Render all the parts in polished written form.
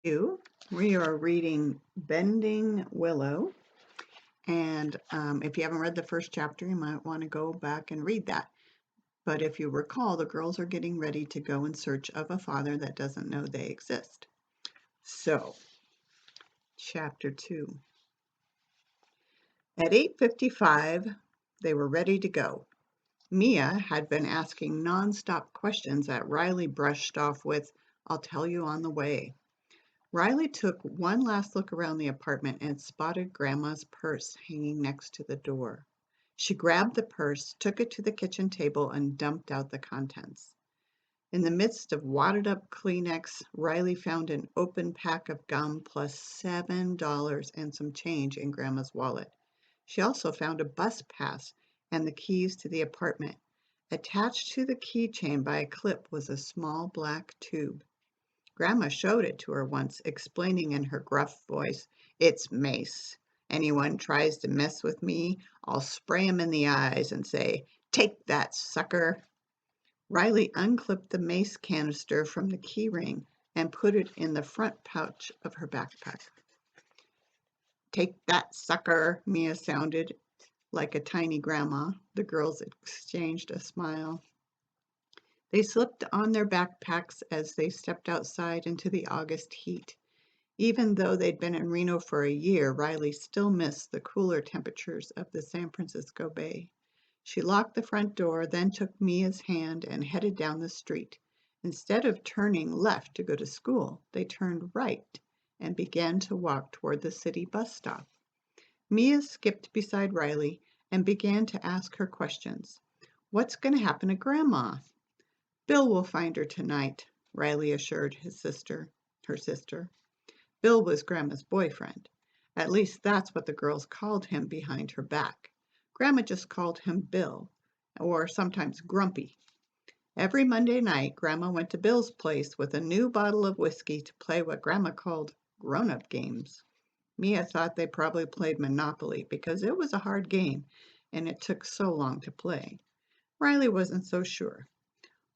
We are reading Bending Willow, and if you haven't read the first chapter, you might want to go back and read that. But if you recall, the girls are getting ready to go in search of a father that doesn't know they exist. So, chapter 2. At 8:55, they were ready to go. Mia had been asking nonstop questions that Riley brushed off with, "I'll tell you on the way." Riley took one last look around the apartment and spotted Grandma's purse hanging next to the door. She grabbed the purse, took it to the kitchen table, and dumped out the contents. In the midst of wadded up Kleenex, Riley found an open pack of gum plus $7 and some change in Grandma's wallet. She also found a bus pass and the keys to the apartment. Attached to the keychain by a clip was a small black tube. Grandma showed it to her once, explaining in her gruff voice, "It's mace. Anyone tries to mess with me, I'll spray him in the eyes and say, 'Take that, sucker.'" Riley unclipped the mace canister from the key ring and put it in the front pouch of her backpack. "Take that, sucker," Mia sounded like a tiny grandma. The girls exchanged a smile. They slipped on their backpacks as they stepped outside into the August heat. Even though they'd been in Reno for a year, Riley still missed the cooler temperatures of the San Francisco Bay. She locked the front door, then took Mia's hand and headed down the street. Instead of turning left to go to school, they turned right and began to walk toward the city bus stop. Mia skipped beside Riley and began to ask her questions. "What's going to happen to Grandma?" "Bill will find her tonight," Riley assured her sister. Bill was Grandma's boyfriend. At least that's what the girls called him behind her back. Grandma just called him Bill, or sometimes Grumpy. Every Monday night, Grandma went to Bill's place with a new bottle of whiskey to play what Grandma called grown-up games. Mia thought they probably played Monopoly because it was a hard game and it took so long to play. Riley wasn't so sure.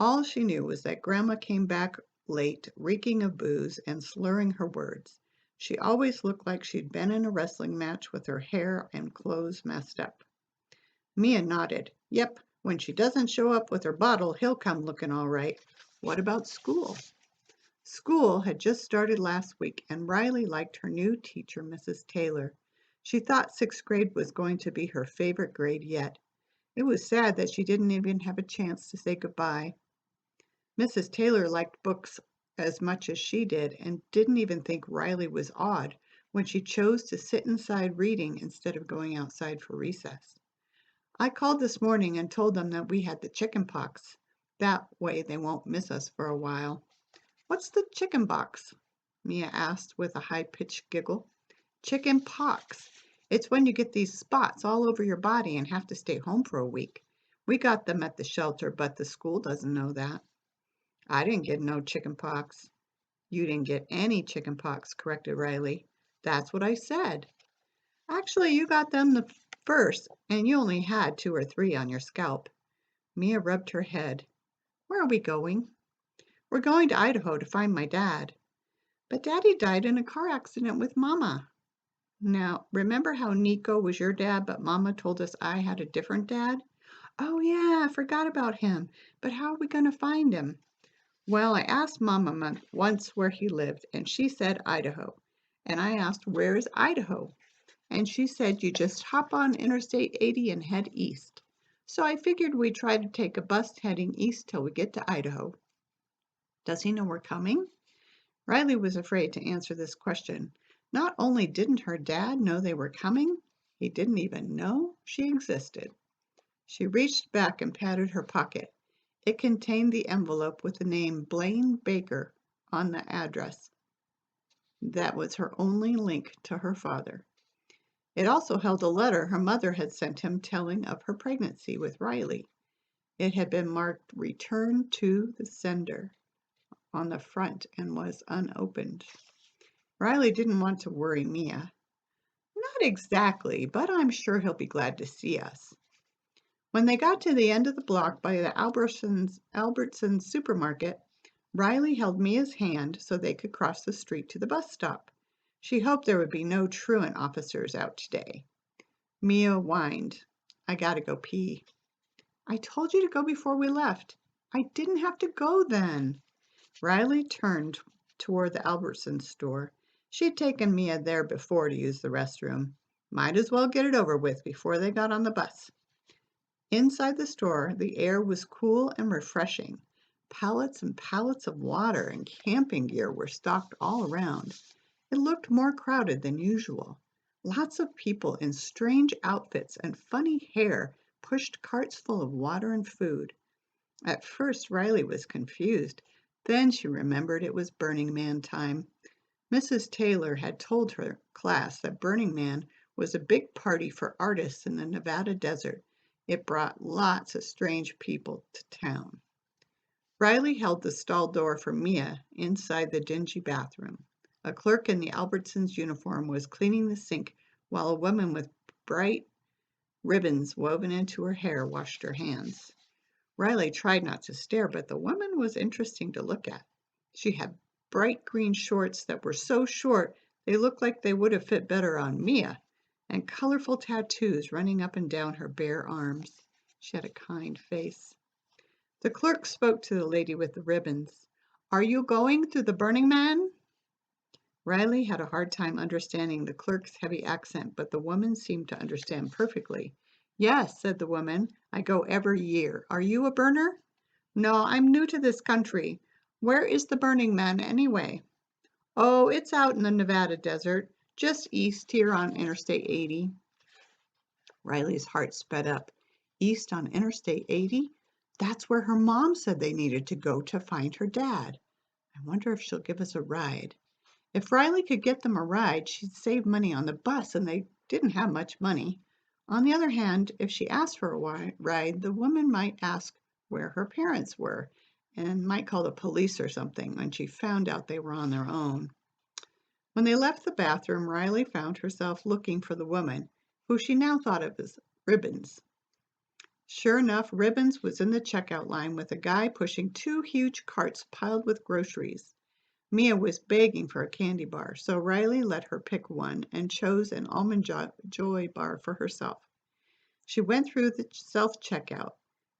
All she knew was that Grandma came back late, reeking of booze and slurring her words. She always looked like she'd been in a wrestling match with her hair and clothes messed up. Mia nodded. "Yep, when she doesn't show up with her bottle, he'll come looking all right." What about school? School had just started last week, and Riley liked her new teacher, Mrs. Taylor. She thought sixth grade was going to be her favorite grade yet. It was sad that she didn't even have a chance to say goodbye. Mrs. Taylor liked books as much as she did and didn't even think Riley was odd when she chose to sit inside reading instead of going outside for recess. "I called this morning and told them that we had the chicken pox. That way they won't miss us for a while." "What's the chicken pox?" Mia asked with a high-pitched giggle. "Chicken pox. It's when you get these spots all over your body and have to stay home for a week. We got them at the shelter, but the school doesn't know that." "I didn't get no chicken pox." "You didn't get any chicken pox," corrected Riley. "That's what I said." "Actually, you got them the first, and you only had 2 or 3 on your scalp." Mia rubbed her head. "Where are we going?" "We're going to Idaho to find my dad." "But Daddy died in a car accident with Mama." "Now, remember how Nico was your dad, but Mama told us I had a different dad?" "Oh, yeah, I forgot about him. But how are we going to find him?" "Well, I asked Mama once where he lived, and she said Idaho. And I asked, 'Where is Idaho?' And she said you just hop on Interstate 80 and head east. So I figured we'd try to take a bus heading east till we get to Idaho." "Does he know we're coming?" Riley was afraid to answer this question. Not only didn't her dad know they were coming, he didn't even know she existed. She reached back and patted her pocket. It contained the envelope with the name Blaine Baker on the address. That was her only link to her father. It also held a letter her mother had sent him telling of her pregnancy with Riley. It had been marked "Return to the sender" on the front and was unopened. Riley didn't want to worry Mia. "Not exactly, but I'm sure he'll be glad to see us." When they got to the end of the block by the Albertsons supermarket, Riley held Mia's hand so they could cross the street to the bus stop. She hoped there would be no truant officers out today. Mia whined, "I gotta go pee." "I told you to go before we left." "I didn't have to go then." Riley turned toward the Albertsons store. She had taken Mia there before to use the restroom. Might as well get it over with before they got on the bus. Inside the store, the air was cool and refreshing. Pallets and pallets of water and camping gear were stocked all around. It looked more crowded than usual. Lots of people in strange outfits and funny hair pushed carts full of water and food. At first, Riley was confused. Then she remembered it was Burning Man time. Mrs. Taylor had told her class that Burning Man was a big party for artists in the Nevada desert. It brought lots of strange people to town. Riley held the stall door for Mia inside the dingy bathroom. A clerk in the Albertsons uniform was cleaning the sink while a woman with bright ribbons woven into her hair washed her hands. Riley tried not to stare, but the woman was interesting to look at. She had bright green shorts that were so short they looked like they would have fit better on Mia, and colorful tattoos running up and down her bare arms. She had a kind face. The clerk spoke to the lady with the ribbons. "Are you going to the Burning Man?" Riley had a hard time understanding the clerk's heavy accent, but the woman seemed to understand perfectly. "Yes," said the woman. "I go every year. Are you a burner?" "No, I'm new to this country. Where is the Burning Man anyway?" "Oh, it's out in the Nevada desert, just east here on Interstate 80. Riley's heart sped up. East on Interstate 80? That's where her mom said they needed to go to find her dad. I wonder if she'll give us a ride. If Riley could get them a ride, she'd save money on the bus, and they didn't have much money. On the other hand, if she asked for a ride, the woman might ask where her parents were and might call the police or something when she found out they were on their own. When they left the bathroom, Riley found herself looking for the woman, who she now thought of as Ribbons. Sure enough, Ribbons was in the checkout line with a guy pushing two huge carts piled with groceries. Mia was begging for a candy bar, so Riley let her pick one and chose an Almond Joy bar for herself. She went through the self-checkout,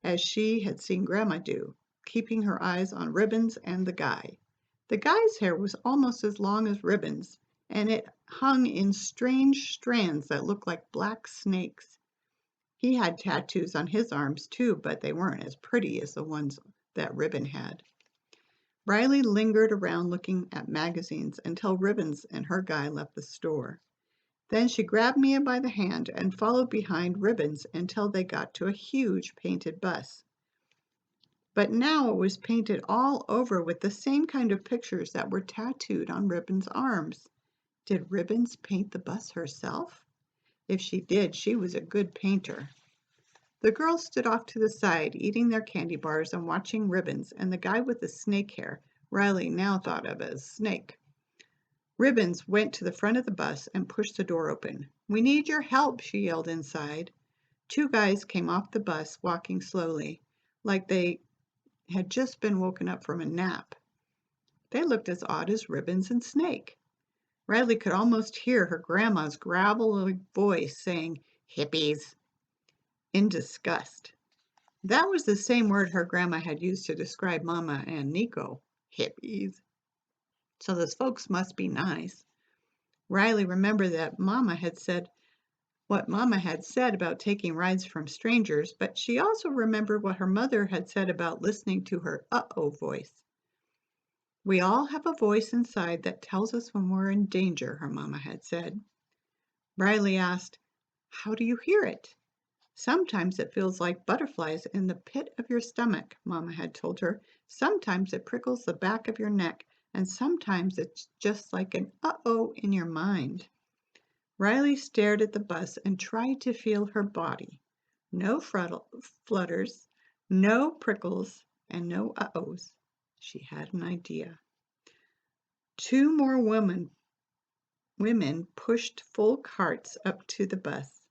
as she had seen Grandma do, keeping her eyes on Ribbons and the guy. The guy's hair was almost as long as Ribbons, and it hung in strange strands that looked like black snakes. He had tattoos on his arms too, but they weren't as pretty as the ones that Ribbon had. Riley lingered around looking at magazines until Ribbons and her guy left the store. Then she grabbed Mia by the hand and followed behind Ribbons until they got to a huge painted bus. But now it was painted all over with the same kind of pictures that were tattooed on Ribbons' arms. Did Ribbons paint the bus herself? If she did, she was a good painter. The girls stood off to the side, eating their candy bars and watching Ribbons and the guy with the snake hair, Riley now thought of as Snake. Ribbons went to the front of the bus and pushed the door open. "We need your help," she yelled inside. Two guys came off the bus, walking slowly, like they had just been woken up from a nap. They looked as odd as Ribbons and Snake. Riley could almost hear her grandma's gravelly voice saying, "Hippies," in disgust. That was the same word her grandma had used to describe Mama and Nico, hippies. So those folks must be nice. Riley remembered that Mama had said what Mama had said about taking rides from strangers, but she also remembered what her mother had said about listening to her uh-oh voice. "We all have a voice inside that tells us when we're in danger," her Mama had said. Riley asked, "How do you hear it?" "Sometimes it feels like butterflies in the pit of your stomach," Mama had told her. "Sometimes it prickles the back of your neck, and sometimes it's just like an uh-oh in your mind." Riley stared at the bus and tried to feel her body. No flutters, no prickles, and no uh-ohs. She had an idea. Two more women pushed full carts up to the bus.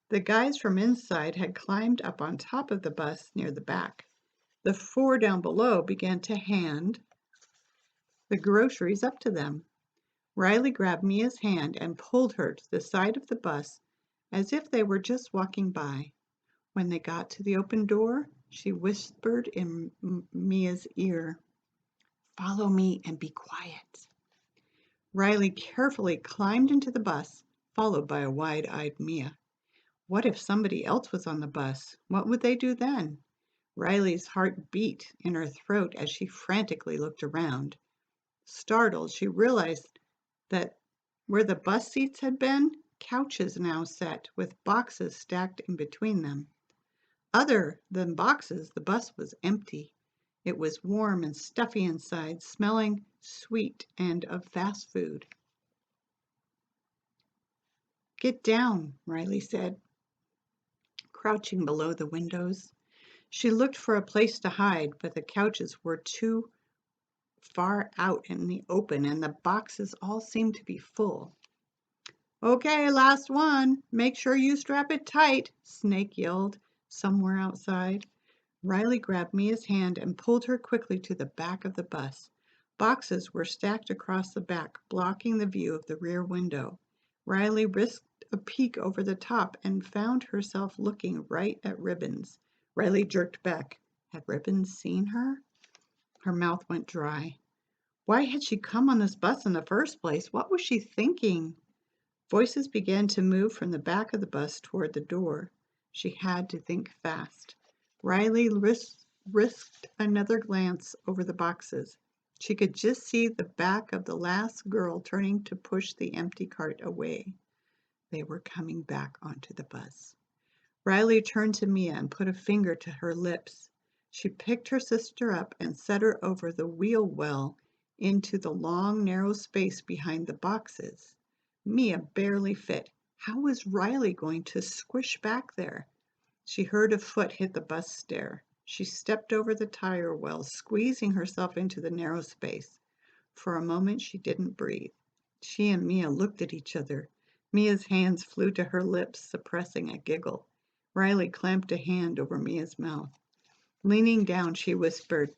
The guys from inside had climbed up on top of the bus near the back. The four down below began to hand the groceries up to them. Riley grabbed Mia's hand and pulled her to the side of the bus as if they were just walking by. When they got to the open door, she whispered in Mia's ear, "Follow me and be quiet." Riley carefully climbed into the bus, followed by a wide-eyed Mia. What if somebody else was on the bus? What would they do then? Riley's heart beat in her throat as she frantically looked around. Startled, she realized that where the bus seats had been, couches now sat with boxes stacked in between them. Other than boxes, the bus was empty. It was warm and stuffy inside, smelling sweet and of fast food. "Get down," Riley said, crouching below the windows. She looked for a place to hide, but the couches were too far out in the open and the boxes all seemed to be full. "Okay, last one. Make sure you strap it tight," Snake yelled somewhere outside. Riley grabbed Mia's hand and pulled her quickly to the back of the bus. Boxes were stacked across the back, blocking the view of the rear window. Riley risked a peek over the top and found herself looking right at Ribbons. Riley jerked back. Had Ribbons seen her? Her mouth went dry. Why had she come on this bus in the first place? What was she thinking? Voices began to move from the back of the bus toward the door. She had to think fast. Riley risked another glance over the boxes. She could just see the back of the last girl turning to push the empty cart away. They were coming back onto the bus. Riley turned to Mia and put a finger to her lips. She picked her sister up and set her over the wheel well into the long, narrow space behind the boxes. Mia barely fit. How was Riley going to squish back there? She heard a foot hit the bus stair. She stepped over the tire well, squeezing herself into the narrow space. For a moment, she didn't breathe. She and Mia looked at each other. Mia's hands flew to her lips, suppressing a giggle. Riley clamped a hand over Mia's mouth. Leaning down, she whispered,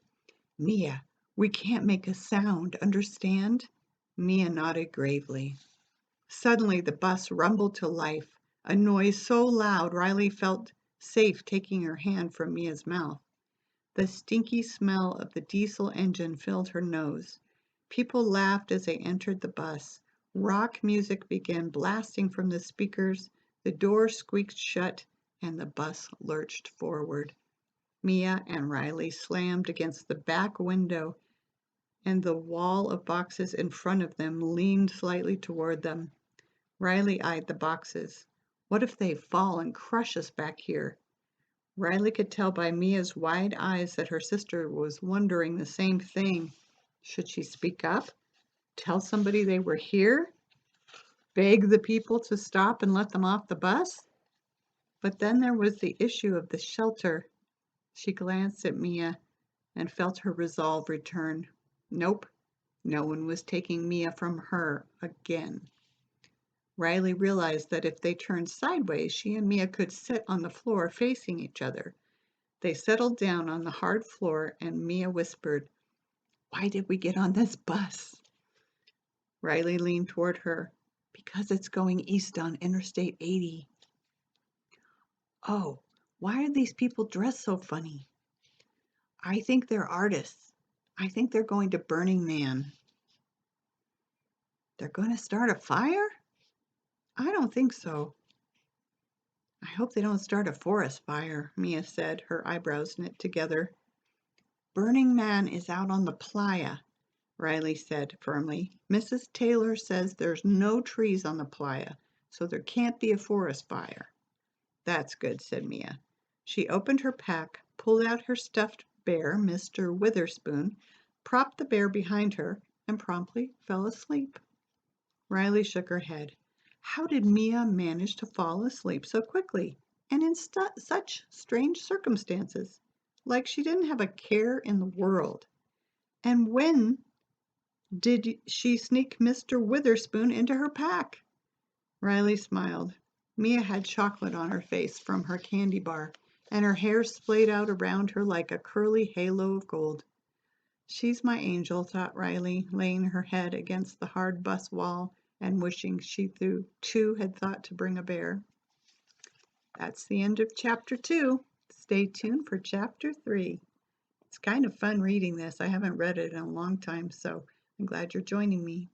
"Mia, we can't make a sound, understand?" Mia nodded gravely. Suddenly, the bus rumbled to life, a noise so loud Riley felt safe taking her hand from Mia's mouth. The stinky smell of the diesel engine filled her nose. People laughed as they entered the bus. Rock music began blasting from the speakers. The door squeaked shut, and the bus lurched forward. Mia and Riley slammed against the back window, and the wall of boxes in front of them leaned slightly toward them. Riley eyed the boxes. What if they fall and crush us back here? Riley could tell by Mia's wide eyes that her sister was wondering the same thing. Should she speak up? Tell somebody they were here? Beg the people to stop and let them off the bus? But then there was the issue of the shelter. She glanced at Mia and felt her resolve return. Nope, no one was taking Mia from her again. Riley realized that if they turned sideways, she and Mia could sit on the floor facing each other. They settled down on the hard floor and Mia whispered, "Why did we get on this bus?" Riley leaned toward her. "Because it's going east on Interstate 80. "Oh, why are these people dressed so funny?" "I think they're artists. I think they're going to Burning Man." "They're going to start a fire?" "I don't think so." "I hope they don't start a forest fire," Mia said, her eyebrows knit together. "Burning Man is out on the playa," Riley said firmly. "Mrs. Taylor says there's no trees on the playa, so there can't be a forest fire." "That's good," said Mia. She opened her pack, pulled out her stuffed bear, Mr. Witherspoon, propped the bear behind her, and promptly fell asleep. Riley shook her head. How did Mia manage to fall asleep so quickly and in such strange circumstances? Like she didn't have a care in the world. And when did she sneak Mr. Witherspoon into her pack? Riley smiled. Mia had chocolate on her face from her candy bar, and her hair splayed out around her like a curly halo of gold. She's my angel, thought Riley, laying her head against the hard bus wall and wishing she too had thought to bring a bear. That's the end of chapter 2. Stay tuned for chapter 3. It's kind of fun reading this. I haven't read it in a long time, so I'm glad you're joining me.